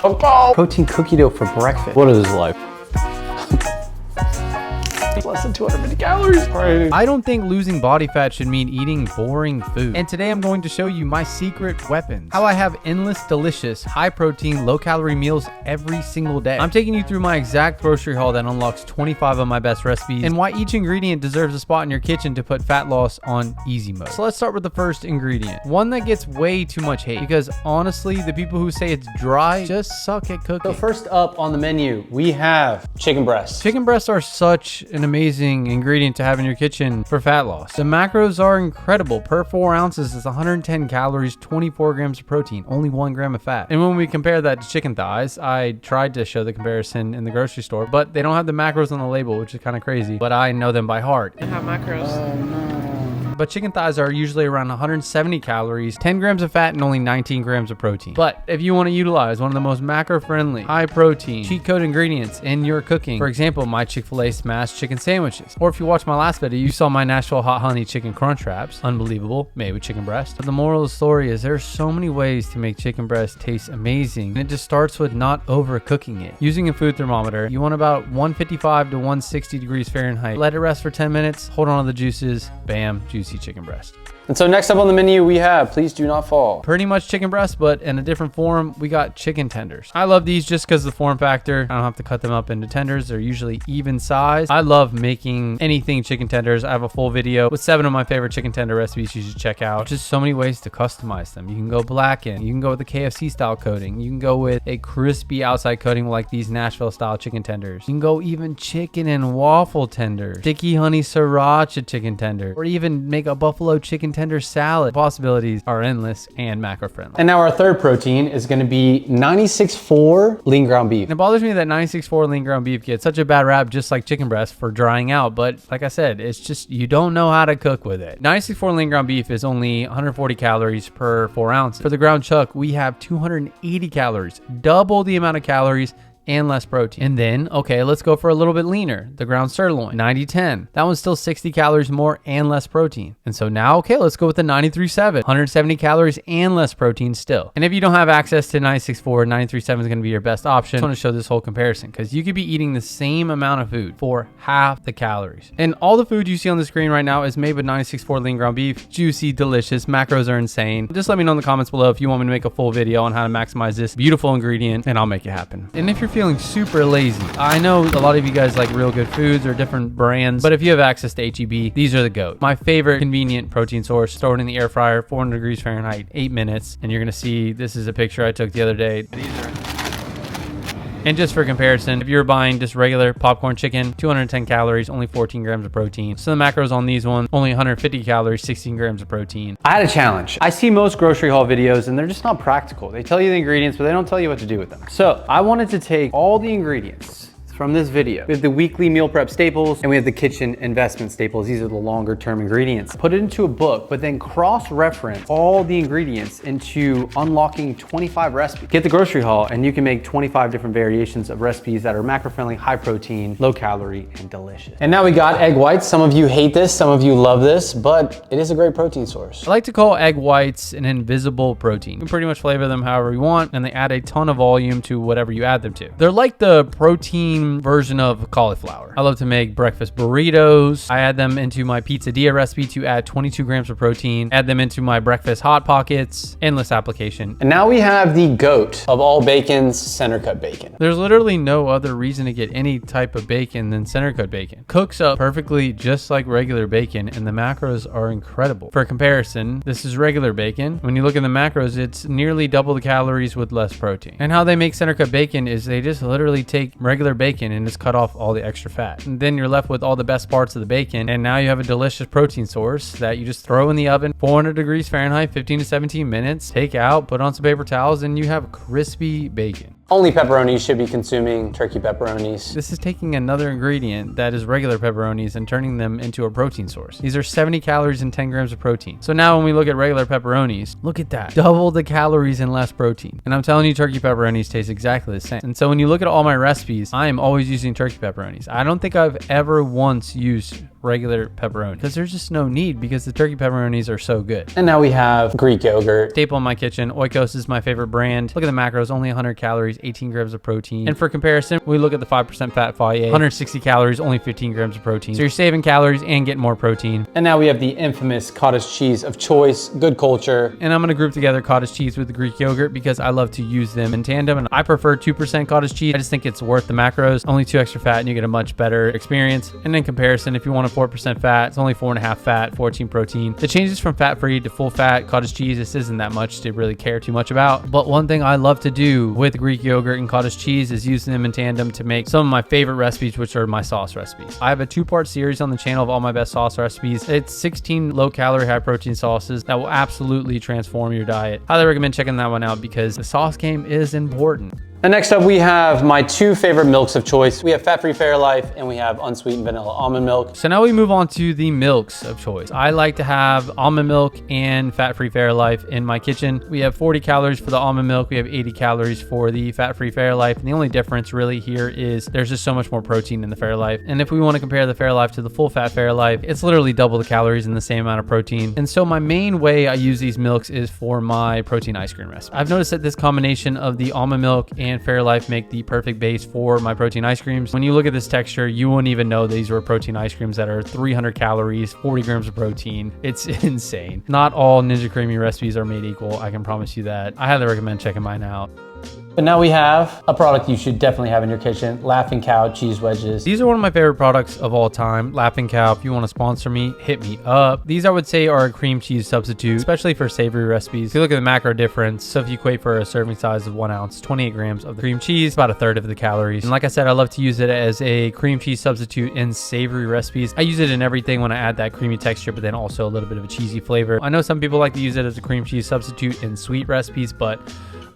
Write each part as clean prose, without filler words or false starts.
Protein cookie dough for breakfast. What is life? Less than 250 calories. Right. I don't think losing body fat should mean eating boring food. And today I'm going to show you my secret weapons. How I have endless, delicious, high protein, low calorie meals every single day. I'm taking you through my exact grocery haul that unlocks 25 of my best recipes and why each ingredient deserves a spot in your kitchen to put fat loss on easy mode. So let's start with the first ingredient. One that gets way too much hate because honestly, the people who say it's dry just suck at cooking. So first up on the menu, we have chicken breasts. Chicken breasts are such an amazing ingredient to have in your kitchen for fat loss. The macros are incredible. Per 4 ounces is 110 calories, 24 grams of protein, only 1 gram of fat. And when we compare that to chicken thighs, I tried to show the comparison in the grocery store, but they don't have the macros on the label, which is kind of crazy, but I know them by heart. They have macros. Oh no. But chicken thighs are usually around 170 calories, 10 grams of fat, and only 19 grams of protein. But if you want to utilize one of the most macro-friendly, high-protein, cheat code ingredients in your cooking, for example, my Chick-fil-A smashed chicken sandwiches, or if you watched my last video, you saw my Nashville hot honey chicken crunch wraps, unbelievable, made with chicken breast. But the moral of the story is there's so many ways to make chicken breast taste amazing, and it just starts with not overcooking it. Using a food thermometer, you want about 155 to 160 degrees Fahrenheit. Let it rest for 10 minutes, hold on to the juices, bam, juicy chicken breast. And so next up on the menu, we have Please Do Not Fall. Pretty much chicken breast, but in a different form, we got chicken tenders. I love these just because of the form factor. I don't have to cut them up into tenders. They're usually even size. I love making anything chicken tenders. I have a full video with 7 of my favorite chicken tender recipes you should check out. Just so many ways to customize them. You can go blacken. You can go with the KFC style coating. You can go with a crispy outside coating like these Nashville style chicken tenders. You can go even chicken and waffle tenders, sticky honey sriracha chicken tender, or even make a buffalo chicken tender salad. Possibilities are endless and macro friendly. And now our third protein is going to be 96.4 lean ground beef. And it bothers me that 96.4 lean ground beef gets such a bad rap just like chicken breast for drying out, but like I said, it's just you don't know how to cook with it. 96.4 lean ground beef is only 140 calories per 4 ounces. For the ground chuck, we have 280 calories, double the amount of calories and less protein. And then, okay, let's go for a little bit leaner. The ground sirloin, 90-10. That one's still 60 calories more and less protein. And so now, okay, let's go with the 93-7. 170 calories and less protein still. And if you don't have access to 96.4, 93.7 is going to be your best option. I just want to show this whole comparison because you could be eating the same amount of food for half the calories. And all the food you see on the screen right now is made with 96.4 lean ground beef. Juicy, delicious, macros are insane. Just let me know in the comments below if you want me to make a full video on how to maximize this beautiful ingredient and I'll make it happen. And if you're feeling super lazy, I know a lot of you guys like Real Good Foods or different brands, but if you have access to HEB, these are the GOAT. My favorite convenient protein source, stored in the air fryer, 400 degrees Fahrenheit, 8 minutes. And you're gonna see, this is a picture I took the other day. And just for comparison, if you're buying just regular popcorn chicken, 210 calories, only 14 grams of protein. So the macros on these ones, only 150 calories, 16 grams of protein. I had a challenge. I see most grocery haul videos and they're just not practical. They tell you the ingredients, but they don't tell you what to do with them. So I wanted to take all the ingredients from this video. We have the weekly meal prep staples and we have the kitchen investment staples. These are the longer term ingredients. Put it into a book, but then cross-reference all the ingredients into unlocking 25 recipes. Get the grocery haul and you can make 25 different variations of recipes that are macro-friendly, high protein, low calorie, and delicious. And now we got egg whites. Some of you hate this, some of you love this, but it is a great protein source. I like to call egg whites an invisible protein. You can pretty much flavor them however you want, and they add a ton of volume to whatever you add them to. They're like the protein version of cauliflower. I love to make breakfast burritos. I add them into my pizzeria recipe to add 22 grams of protein. Add them into my breakfast hot pockets. Endless application. And now we have the GOAT of all bacons, center cut bacon. There's literally no other reason to get any type of bacon than center cut bacon. Cooks up perfectly just like regular bacon, and the macros are incredible. For comparison, this is regular bacon. When you look at the macros, it's nearly double the calories with less protein. And how they make center cut bacon is they just literally take regular bacon and just cut off all the extra fat. And then you're left with all the best parts of the bacon. And now you have a delicious protein source that you just throw in the oven, 400 degrees Fahrenheit, 15 to 17 minutes, take out, put on some paper towels, and you have crispy bacon. Only pepperonis should be consuming turkey pepperonis. This is taking another ingredient that is regular pepperonis and turning them into a protein source. These are 70 calories and 10 grams of protein. So now when we look at regular pepperonis, look at that. Double the calories and less protein. And I'm telling you, turkey pepperonis taste exactly the same. And so when you look at all my recipes, I am always using turkey pepperonis. I don't think I've ever once used regular pepperoni because there's just no need because the turkey pepperonis are so good. And now we have Greek yogurt. Staple in my kitchen. Oikos is my favorite brand. Look at the macros, only 100 calories, 18 grams of protein. And for comparison, we look at the 5% fat Faye, 160 calories, only 15 grams of protein. So you're saving calories and getting more protein. And now we have the infamous cottage cheese of choice, good culture. And I'm gonna group together cottage cheese with the Greek yogurt because I love to use them in tandem. And I prefer 2% cottage cheese. I just think it's worth the macros. Only 2 extra fat and you get a much better experience. And in comparison, if you want a 4% fat, it's only 4.5 fat, 14 protein. The changes from fat-free to full fat cottage cheese, this isn't that much to really care too much about. But one thing I love to do with Greek yogurt and cottage cheese is use them in tandem to make some of my favorite recipes, which are my sauce recipes. I have a 2-part series on the channel of all my best sauce recipes. It's 16 low-calorie, high-protein sauces that will absolutely transform your diet. Highly recommend checking that one out because the sauce game is important. And next up, we have my 2 favorite milks of choice. We have fat-free Fairlife and we have unsweetened vanilla almond milk. So now we move on to the milks of choice. I like to have almond milk and fat-free Fairlife in my kitchen. We have 40 calories for the almond milk. We have 80 calories for the fat-free Fairlife. And the only difference really here is there's just so much more protein in the Fairlife. And if we want to compare the Fairlife to the full-fat Fairlife, it's literally double the calories and the same amount of protein. And so my main way I use these milks is for my protein ice cream recipe. I've noticed that this combination of the almond milk and Fairlife make the perfect base for my protein ice creams. When you look at this texture, you won't even know these were protein ice creams that are 300 calories, 40 grams of protein. It's insane. Not all Ninja Creamy recipes are made equal. I can promise you that. I highly recommend checking mine out. But now we have a product you should definitely have in your kitchen, Laughing Cow cheese wedges. These are one of my favorite products of all time. Laughing Cow, if you want to sponsor me, hit me up. These I would say are a cream cheese substitute, especially for savory recipes. If you look at the macro difference, so if you equate for a serving size of 1 ounce, 28 grams of the cream cheese, about 1/3 of the calories. And like I said, I love to use it as a cream cheese substitute in savory recipes. I use it in everything when I add that creamy texture, but then also a little bit of a cheesy flavor. I know some people like to use it as a cream cheese substitute in sweet recipes, but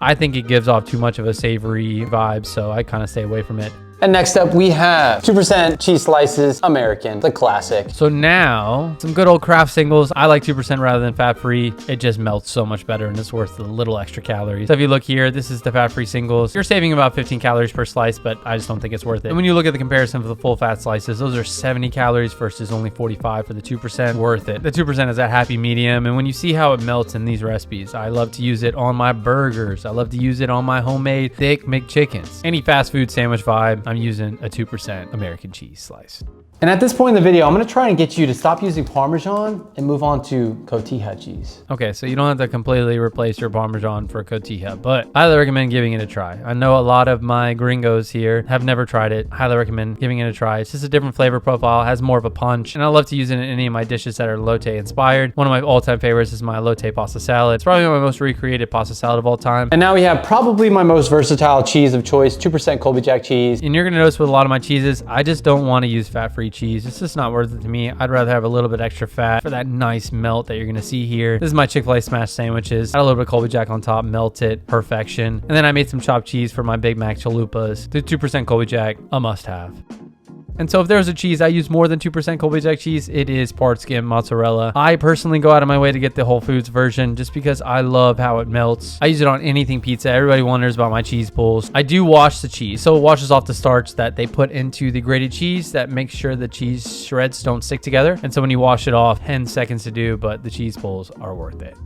I think it gives off too much of a savory vibe, so I kind of stay away from it. And next up, we have 2% cheese slices, American, the classic. So now, some good old Kraft singles. I like 2% rather than fat-free. It just melts so much better and it's worth the little extra calories. So if you look here, this is the fat-free singles. You're saving about 15 calories per slice, but I just don't think it's worth it. And when you look at the comparison for the full fat slices, those are 70 calories versus only 45 for the 2%. Worth it. The 2% is that happy medium. And when you see how it melts in these recipes, I love to use it on my burgers. I love to use it on my homemade thick McChickens. Any fast food sandwich vibe, I'm using a 2% American cheese slice. And at this point in the video, I'm gonna try and get you to stop using Parmesan and move on to cotija cheese. Okay, so you don't have to completely replace your Parmesan for cotija, but I highly recommend giving it a try. I know a lot of my gringos here have never tried it. Highly recommend giving it a try. It's just a different flavor profile, has more of a punch, and I love to use it in any of my dishes that are Lotte inspired. One of my all-time favorites is my Lotte pasta salad. It's probably my most recreated pasta salad of all time. And now we have probably my most versatile cheese of choice, 2% Colby Jack cheese. And you're gonna notice with a lot of my cheeses, I just don't wanna use fat-free cheese. It's just not worth it to me. I'd rather have a little bit extra fat for that nice melt that you're gonna see here. This is my Chick-fil-A smash sandwiches. Add a little bit of Colby Jack on top, melt it, perfection. And then I made some chopped cheese for my Big Mac chalupas. The 2% Colby Jack, a must-have. And so if there's a cheese I use more than 2% Colby Jack cheese, it is part skim mozzarella. I personally go out of my way to get the Whole Foods version just because I love how it melts. I use it on anything pizza. Everybody wonders about my cheese pulls. I do wash the cheese, so it washes off the starch that they put into the grated cheese that makes sure the cheese shreds don't stick together. And so when you wash it off, 10 seconds to do, but the cheese pulls are worth it.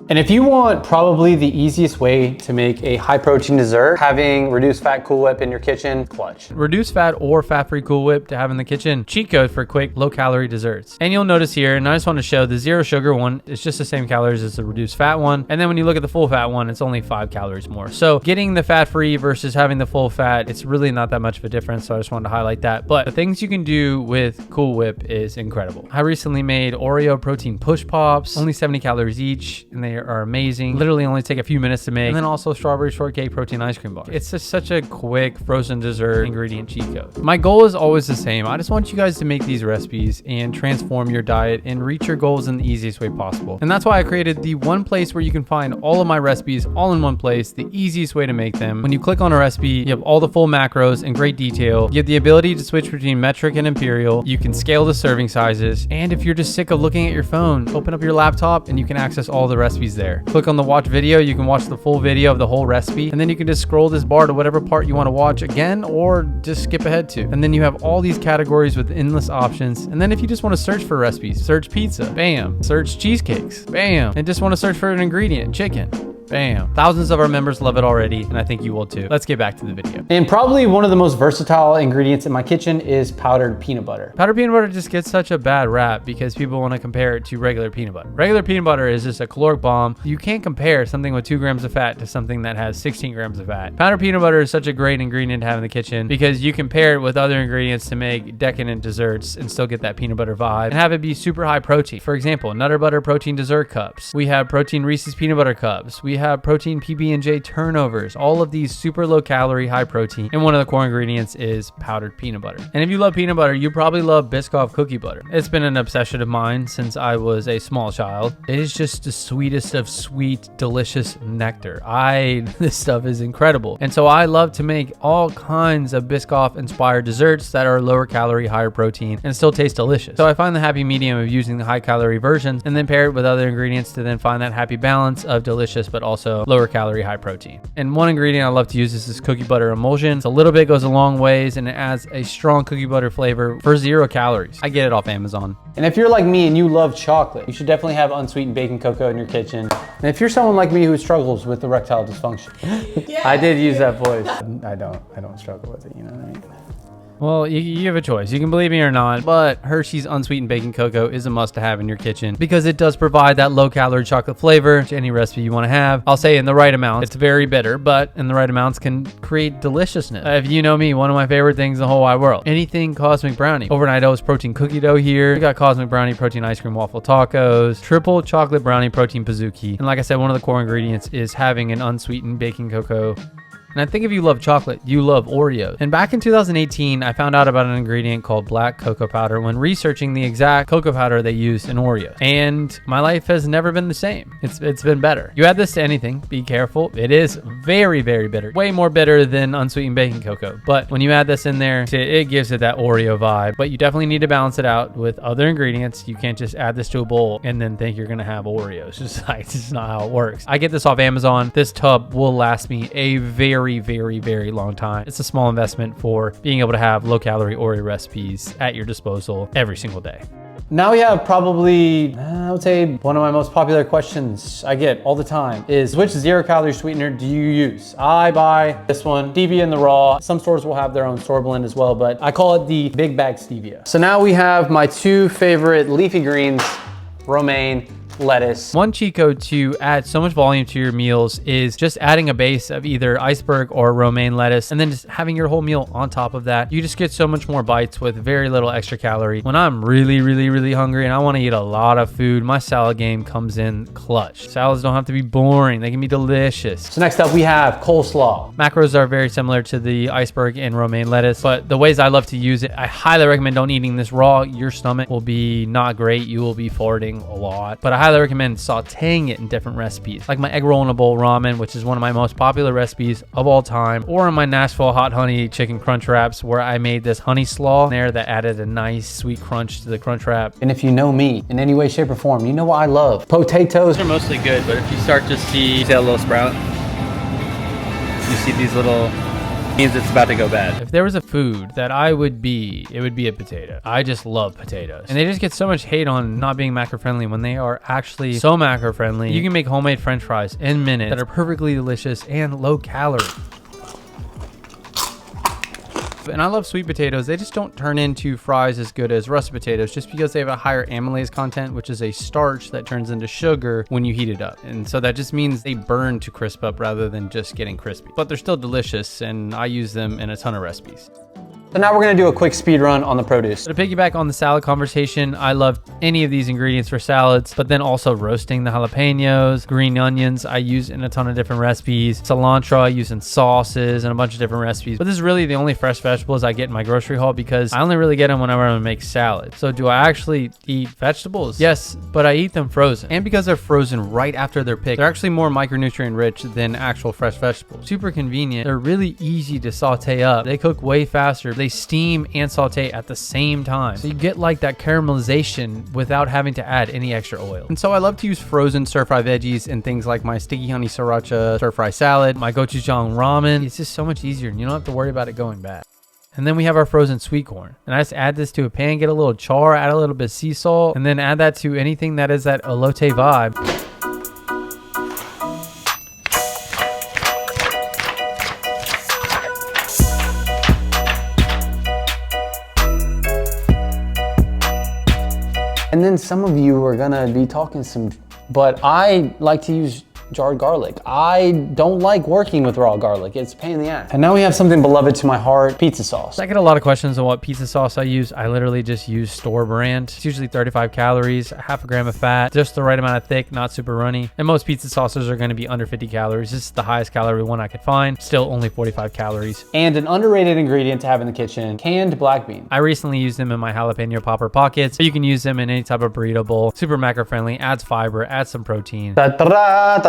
And if you want probably the easiest way to make a high protein dessert, having reduced fat Cool Whip in your kitchen, clutch. Reduced fat or fat-free Cool Whip to have in the kitchen, cheat code for quick low calorie desserts. And you'll notice here, and I just want to show the zero sugar one is just the same calories as the reduced fat one. And then when you look at the full fat one, it's only 5 calories more. So getting the fat-free versus having the full fat, it's really not that much of a difference. So I just wanted to highlight that. But the things you can do with Cool Whip is incredible. I recently made Oreo protein push pops, only 70 calories each, and they are amazing. Literally only take a few minutes to make. And then also strawberry shortcake protein ice cream bar. It's just such a quick frozen dessert ingredient cheat code. My goal is always the same. I just want you guys to make these recipes and transform your diet and reach your goals in the easiest way possible. And that's why I created the one place where you can find all of my recipes all in one place, the easiest way to make them. When you click on a recipe, you have all the full macros in great detail. You have the ability to switch between metric and imperial. You can scale the serving sizes. And if you're just sick of looking at your phone, open up your laptop and you can access all the recipes there. Click on the watch video, you can watch the full video of the whole recipe, and then you can just scroll this bar to whatever part you want to watch again or just skip ahead to. And then you have all these categories with endless options. And then if you just want to search for recipes, search pizza, bam. Search cheesecakes, bam. And just want to search for an ingredient, chicken, Bam. Thousands of our members love it already, and I think you will too. Let's get back to the video. And probably one of the most versatile ingredients in my kitchen is powdered peanut butter. Powdered peanut butter just gets such a bad rap because people want to compare it to regular peanut butter. Regular peanut butter is just a caloric bomb. You can't compare something with 2 grams of fat to something that has 16 grams of fat. Powdered peanut butter is such a great ingredient to have in the kitchen because you can pair it with other ingredients to make decadent desserts and still get that peanut butter vibe and have it be super high protein. For example, Nutter Butter protein dessert cups. We have protein Reese's peanut butter cups. We have protein PB&J turnovers. All of these super low calorie, high protein. And one of the core ingredients is powdered peanut butter. And if you love peanut butter, you probably love Biscoff cookie butter. It's been an obsession of mine since I was a small child. It is just the sweetest of sweet, delicious nectar. This stuff is incredible. And so I love to make all kinds of Biscoff inspired desserts that are lower calorie, higher protein, and still taste delicious. So I find the happy medium of using the high calorie versions and then pair it with other ingredients to then find that happy balance of delicious but also lower calorie, high protein. And one ingredient I love to use is this cookie butter emulsion. It's a little bit goes a long ways and it adds a strong cookie butter flavor for 0 calories. I get it off Amazon. And if you're like me and you love chocolate, you should definitely have unsweetened baking cocoa in your kitchen. And if you're someone like me who struggles with erectile dysfunction, I did use that voice. I don't struggle with it, you know what I mean? Well, you have a choice. You can believe me or not, but Hershey's unsweetened baking cocoa is a must to have in your kitchen because it does provide that low calorie chocolate flavor to any recipe you want to have. I'll say in the right amount. It's very bitter, but in the right amounts can create deliciousness. If you know me, one of my favorite things in the whole wide world. Anything Cosmic Brownie. Overnight oats protein cookie dough here. We got Cosmic Brownie protein ice cream waffle tacos, triple chocolate brownie protein pizookie. And like I said, one of the core ingredients is having an unsweetened baking cocoa. And I think if you love chocolate, you love Oreos. And back in 2018, I found out about an ingredient called black cocoa powder when researching the exact cocoa powder they use in Oreos. And my life has never been the same. It's been better. You add this to anything, be careful. It is very, very bitter. Way more bitter than unsweetened baking cocoa. But when you add this in there, it gives it that Oreo vibe. But you definitely need to balance it out with other ingredients. You can't just add this to a bowl and then think you're gonna have Oreos. It's just not how it works. I get this off Amazon. This tub will last me a very, very long time. It's a small investment for being able to have low calorie Oreo recipes at your disposal every single day. Now we have probably, I would say, one of my most popular questions I get all the time is which 0 calorie sweetener do you use? I buy this one, stevia in the raw. Some stores will have their own store blend as well, but I call it the big bag stevia. So now we have my 2 favorite leafy greens, romaine, lettuce. One cheat code to add so much volume to your meals is just adding a base of either iceberg or romaine lettuce and then just having your whole meal on top of that. You just get so much more bites with very little extra calorie. When I'm really hungry and I want to eat a lot of food, my salad game comes in clutch. Salads don't have to be boring. They can be delicious. So next up we have coleslaw. Macros are very similar to the iceberg and romaine lettuce, but the ways I love to use it, I highly recommend don't eating this raw. Your stomach will be not great. You will be farting a lot, but I highly recommend sauteing it in different recipes, like my egg roll in a bowl ramen, which is one of my most popular recipes of all time, or in my Nashville hot honey chicken crunch wraps, where I made this honey slaw there that added a nice sweet crunch to the crunch wrap. And if you know me in any way, shape, or form, you know what I love. Potatoes. They're mostly good, but if you start to see a little sprout, you see these little, means it's about to go bad. If there was a food that it would be a potato. I just love potatoes. And they just get so much hate on not being macro friendly when they are actually so macro friendly. You can make homemade french fries in minutes that are perfectly delicious and low calorie. And I love sweet potatoes. They just don't turn into fries as good as russet potatoes just because they have a higher amylase content, which is a starch that turns into sugar when you heat it up. And so that just means they burn to crisp up rather than just getting crispy. But they're still delicious and I use them in a ton of recipes. So now we're gonna do a quick speed run on the produce. To piggyback on the salad conversation, I love any of these ingredients for salads, but then also roasting the jalapenos, green onions I use in a ton of different recipes, cilantro I use in sauces and a bunch of different recipes. But this is really the only fresh vegetables I get in my grocery haul because I only really get them whenever I make salad. So do I actually eat vegetables? Yes, but I eat them frozen. And because they're frozen right after they're picked, they're actually more micronutrient rich than actual fresh vegetables. Super convenient. They're really easy to saute up. They cook way faster. They steam and saute at the same time. So you get like that caramelization without having to add any extra oil. And so I love to use frozen stir-fry veggies in things like my sticky honey sriracha stir-fry salad, my gochujang ramen. It's just so much easier and you don't have to worry about it going bad. And then we have our frozen sweet corn. And I just add this to a pan, get a little char, add a little bit of sea salt, and then add that to anything that is that elote vibe. And then some of you are gonna be talking some, but I like to use jarred garlic. I don't like working with raw garlic. It's a pain in the ass. And now we have something beloved to my heart, pizza sauce. I get a lot of questions on what pizza sauce I use. I literally just use store brand. It's usually 35 calories, half a gram of fat, just the right amount of thick, not super runny. And most pizza sauces are gonna be under 50 calories. This is the highest calorie one I could find. Still only 45 calories. And an underrated ingredient to have in the kitchen, canned black beans. I recently used them in my jalapeno popper pockets. You can use them in any type of burrito bowl. Super macro friendly, adds fiber, adds some protein.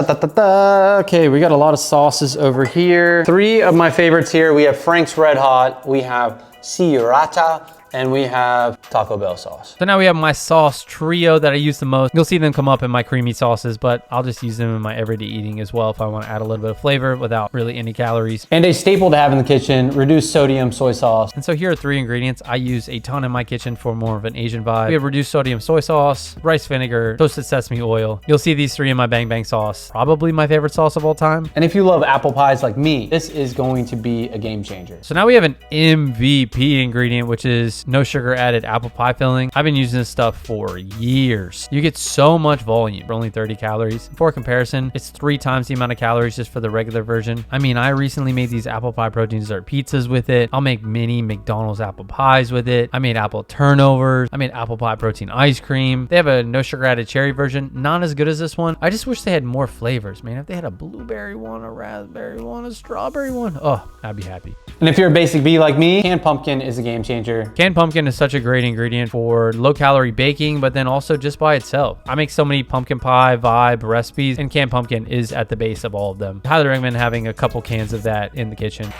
Okay, we got a lot of sauces over here. 3 of my favorites here. We have Frank's Red Hot, we have Sriracha, and we have Taco Bell sauce. So now we have my sauce trio that I use the most. You'll see them come up in my creamy sauces, but I'll just use them in my everyday eating as well if I want to add a little bit of flavor without really any calories. And a staple to have in the kitchen, reduced sodium soy sauce. And so here are 3 ingredients I use a ton in my kitchen for more of an Asian vibe. We have reduced sodium soy sauce, rice vinegar, toasted sesame oil. You'll see these 3 in my bang bang sauce. Probably my favorite sauce of all time. And if you love apple pies like me, this is going to be a game changer. So now we have an MVP ingredient, which is no sugar added apple pie filling. I've been using this stuff for years. You get so much volume for only 30 calories. For comparison, it's 3 times the amount of calories just for the regular version. I mean, I recently made these apple pie protein dessert pizzas with it. I'll make mini McDonald's apple pies with it. I made apple turnovers. I made apple pie protein ice cream. They have a no sugar added cherry version. Not as good as this one. I just wish they had more flavors, man. If they had a blueberry one, a raspberry one, a strawberry one, oh, I'd be happy. And if you're a basic bee like me, canned pumpkin is a game changer. Canned pumpkin is such a great ingredient for low calorie baking, but then also just by itself. I make so many pumpkin pie vibe recipes, and canned pumpkin is at the base of all of them. I highly recommend having a couple cans of that in the kitchen.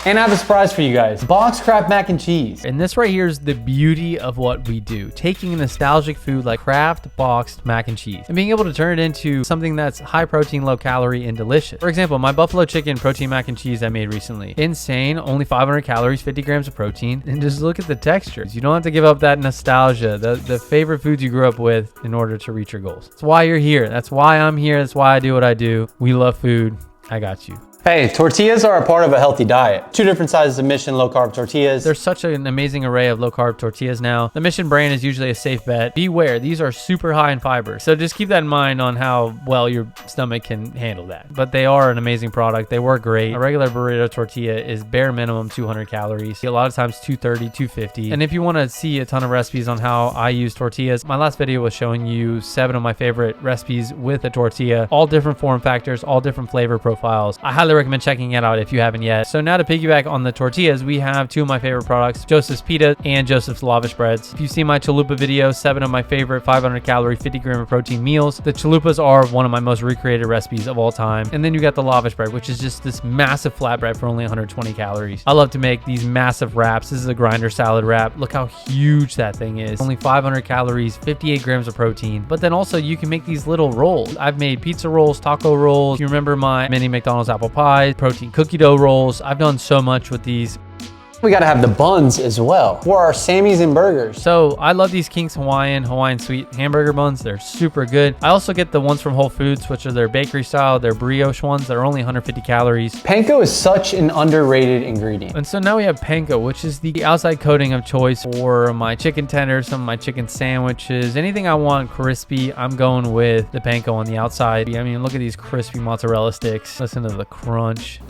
And I have a surprise for you guys. Box Kraft mac and cheese. And this right here is the beauty of what we do. Taking a nostalgic food like Kraft boxed mac and cheese and being able to turn it into something that's high protein, low calorie, and delicious. For example, my buffalo chicken protein mac and cheese I made recently. Insane, only 500 calories, 50 grams of protein. And just look at the textures. You don't have to give up that nostalgia, the favorite foods you grew up with in order to reach your goals. That's why you're here. That's why I'm here. That's why I do what I do. We love food. I got you. Hey, tortillas are a part of a healthy diet. 2 different sizes of Mission low carb tortillas. There's such an amazing array of low carb tortillas now. The Mission brand is usually a safe bet. Beware, these are super high in fiber. So just keep that in mind on how well your stomach can handle that. But they are an amazing product. They work great. A regular burrito tortilla is bare minimum 200 calories. A lot of times 230, 250. And if you want to see a ton of recipes on how I use tortillas, my last video was showing you 7 of my favorite recipes with a tortilla, all different form factors, all different flavor profiles. I highly recommend checking it out if you haven't yet. So now to piggyback on the tortillas, we have 2 of my favorite products, Joseph's Pita and Joseph's Lavish Breads. If you see my chalupa video, 7 of my favorite 500 calorie, 50 gram of protein meals. The chalupas are one of my most recreated recipes of all time. And then you got the Lavish Bread, which is just this massive flatbread for only 120 calories. I love to make these massive wraps. This is a grinder salad wrap. Look how huge that thing is. Only 500 calories, 58 grams of protein. But then also you can make these little rolls. I've made pizza rolls, taco rolls. If you remember my mini McDonald's apple pie, protein cookie dough rolls. I've done so much with these. We gotta have the buns as well for our Sammys and burgers. So I love these King's Hawaiian sweet hamburger buns. They're super good. I also get the ones from Whole Foods, which are their bakery style, their brioche ones. They're only 150 calories. Panko is such an underrated ingredient. And so now we have panko, which is the outside coating of choice for my chicken tenders, some of my chicken sandwiches, anything I want crispy, I'm going with the panko on the outside. I mean, look at these crispy mozzarella sticks. Listen to the crunch.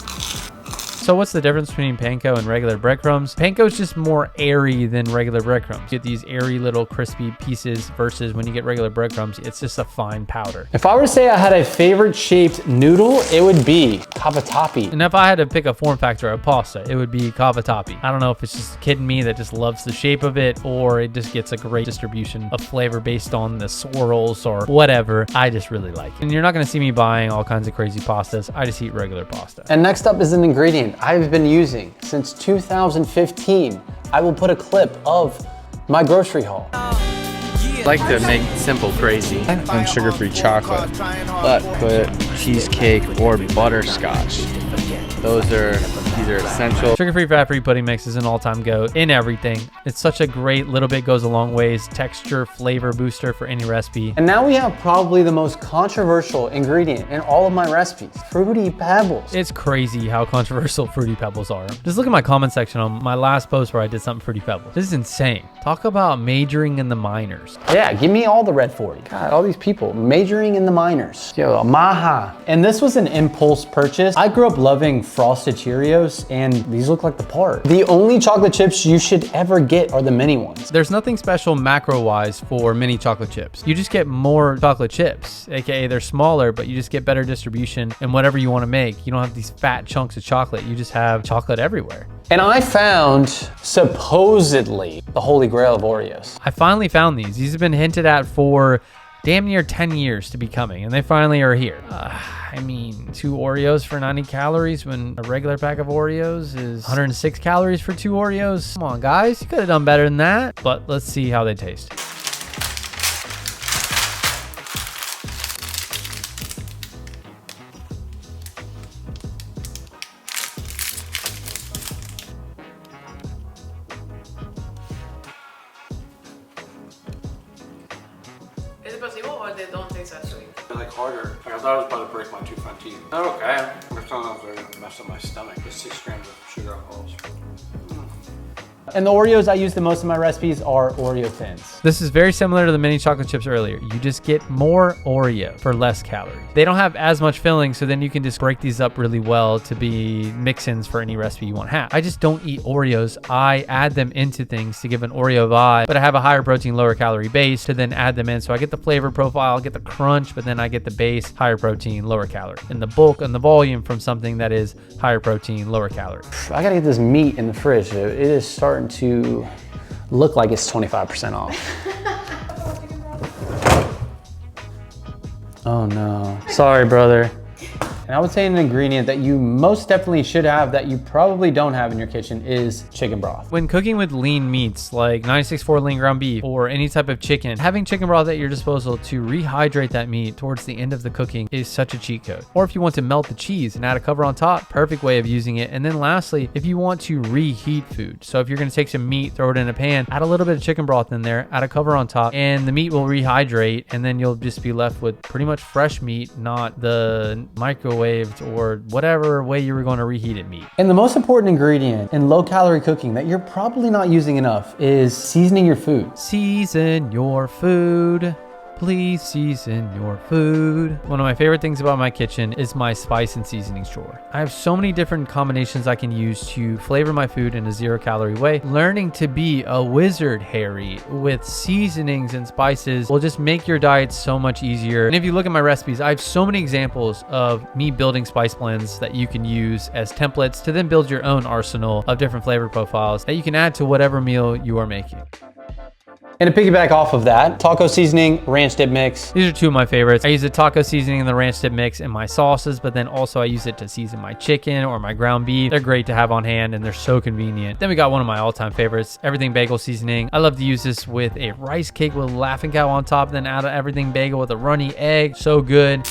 So what's the difference between panko and regular breadcrumbs? Panko is just more airy than regular breadcrumbs. You get these airy little crispy pieces versus when you get regular breadcrumbs, it's just a fine powder. If I were to say I had a favorite shaped noodle, it would be cavatappi. And if I had to pick a form factor of pasta, it would be cavatappi. I don't know if it's just a kid in me that just loves the shape of it, or it just gets a great distribution of flavor based on the swirls or whatever. I just really like it. And you're not gonna see me buying all kinds of crazy pastas. I just eat regular pasta. And next up is an ingredient I've been using since 2015. I will put a clip of my grocery haul. I like to make simple crazy. I'm sugar-free chocolate, but put cheesecake or butterscotch. Those are These are essential. Sugar-free, fat-free pudding mix is an all-time go in everything. It's such a great little bit goes a long ways texture flavor booster for any recipe. And now we have probably the most controversial ingredient in all of my recipes, Fruity Pebbles. It's crazy how controversial Fruity Pebbles are. Just look at my comment section on my last post where I did something Fruity Pebbles. This is insane. Talk about majoring in the minors. Yeah, give me all the red 40. God, all these people majoring in the minors. Yo, maha. And this was an impulse purchase. I grew up loving Frosted Cheerios, and these look like the part. The only chocolate chips you should ever get are the mini ones. There's nothing special macro-wise for mini chocolate chips. You just get more chocolate chips, aka they're smaller, but you just get better distribution in whatever you want to make. You don't have these fat chunks of chocolate. You just have chocolate everywhere. And I found, supposedly, the holy grail of Oreos. I finally found these. These have been hinted at for damn near 10 years to be coming, and they finally are here. I mean, 2 Oreos for 90 calories when a regular pack of Oreos is 106 calories for 2 Oreos. Come on, guys. You could have done better than that, but let's see how they taste. Is it possible or they don't taste that sweet? They're like harder. Like I thought I was about to break my 2 front teeth. They're okay. I thought they're gonna mess up my stomach. It's 6 grams of sugar alcohols. And the Oreos I use the most in my recipes are Oreo Thins. This is very similar to the mini chocolate chips earlier. You just get more Oreo for less calories. They don't have as much filling, so then you can just break these up really well to be mix-ins for any recipe you want to have. I just don't eat Oreos. I add them into things to give an Oreo vibe, but I have a higher protein, lower calorie base to then add them in. So I get the flavor profile, I get the crunch, but then I get the base, higher protein, lower calorie. And the bulk and the volume from something that is higher protein, lower calorie. I gotta get this meat in the fridge. It is starting to look like it's 25% off. Oh no. Sorry, brother. And I would say an ingredient that you most definitely should have that you probably don't have in your kitchen is chicken broth. When cooking with lean meats like 96.4 lean ground beef or any type of chicken, having chicken broth at your disposal to rehydrate that meat towards the end of the cooking is such a cheat code. Or if you want to melt the cheese and add a cover on top, perfect way of using it. And then lastly, if you want to reheat food. So if you're gonna take some meat, throw it in a pan, add a little bit of chicken broth in there, add a cover on top, and the meat will rehydrate, and then you'll just be left with pretty much fresh meat, not the microwaved or whatever way you were going to reheat it meat. And the most important ingredient in low calorie cooking that you're probably not using enough is seasoning your food. Season your food. Please season your food. One of my favorite things about my kitchen is my spice and seasonings drawer. I have so many different combinations I can use to flavor my food in a 0-calorie way. Learning to be a wizard, Harry, with seasonings and spices will just make your diet so much easier. And if you look at my recipes, I have so many examples of me building spice blends that you can use as templates to then build your own arsenal of different flavor profiles that you can add to whatever meal you are making. And to piggyback off of that, taco seasoning, ranch dip mix. These are 2 of my favorites. I use the taco seasoning and the ranch dip mix in my sauces, but then also I use it to season my chicken or my ground beef. They're great to have on hand and they're so convenient. Then we got one of my all-time favorites, everything bagel seasoning. I love to use this with a rice cake with Laughing Cow on top, then add everything bagel with a runny egg. So good.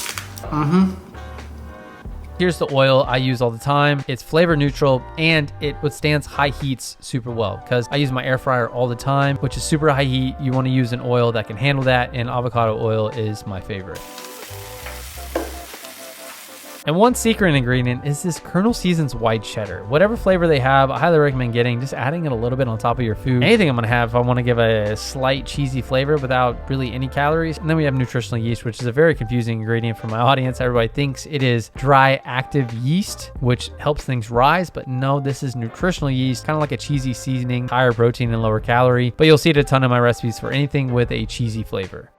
Here's the oil I use all the time. It's flavor neutral and it withstands high heats super well because I use my air fryer all the time, which is super high heat. You want to use an oil that can handle that, and avocado oil is my favorite. And one secret ingredient is this Colonel Seasons white cheddar. Whatever flavor they have, I highly recommend getting, just adding it a little bit on top of your food. Anything I'm gonna have if I wanna give a slight cheesy flavor without really any calories. And then we have nutritional yeast, which is a very confusing ingredient for my audience. Everybody thinks it is dry active yeast, which helps things rise, but no, this is nutritional yeast, kind of like a cheesy seasoning, higher protein and lower calorie. But you'll see it a ton in my recipes for anything with a cheesy flavor.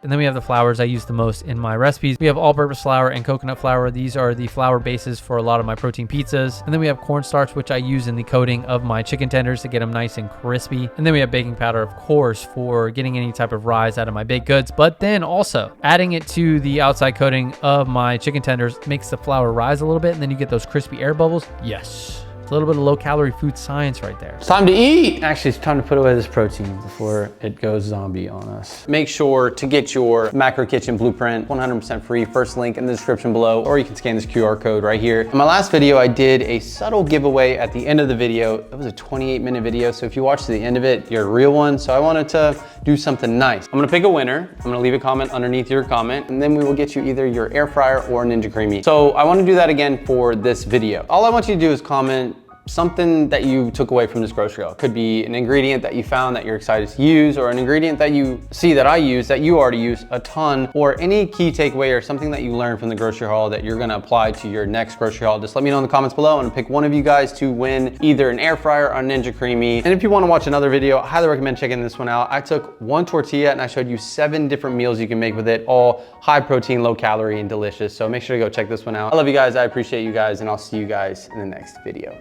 And then we have the flours I use the most in my recipes. We have all-purpose flour and coconut flour. These are the flour bases for a lot of my protein pizzas. And then we have cornstarch, which I use in the coating of my chicken tenders to get them nice and crispy. And then we have baking powder, of course, for getting any type of rise out of my baked goods. But then also adding it to the outside coating of my chicken tenders makes the flour rise a little bit, and then you get those crispy air bubbles. Yes. It's a little bit of low calorie food science right there. It's time to eat. Actually, it's time to put away this protein before it goes zombie on us. Make sure to get your Macro Kitchen blueprint, 100% free. First link in the description below, or you can scan this QR code right here. In my last video, I did a subtle giveaway at the end of the video. It was a 28-minute video, so if you watch to the end of it, you're a real one. So I wanted to do something nice. I'm gonna pick a winner. I'm gonna leave a comment underneath your comment, and then we will get you either your air fryer or Ninja Creamy. So I wanna do that again for this video. All I want you to do is comment something that you took away from this grocery haul. Could be an ingredient that you found that you're excited to use, or an ingredient that you see that I use that you already use a ton, or any key takeaway or something that you learned from the grocery haul that you're gonna apply to your next grocery haul. Just let me know in the comments below. I'm gonna pick one of you guys to win either an air fryer or Ninja Creamy. And if you wanna watch another video, I highly recommend checking this one out. I took one tortilla and I showed you 7 different meals you can make with it, all high protein, low calorie, and delicious. So make sure to go check this one out. I love you guys, I appreciate you guys, and I'll see you guys in the next video.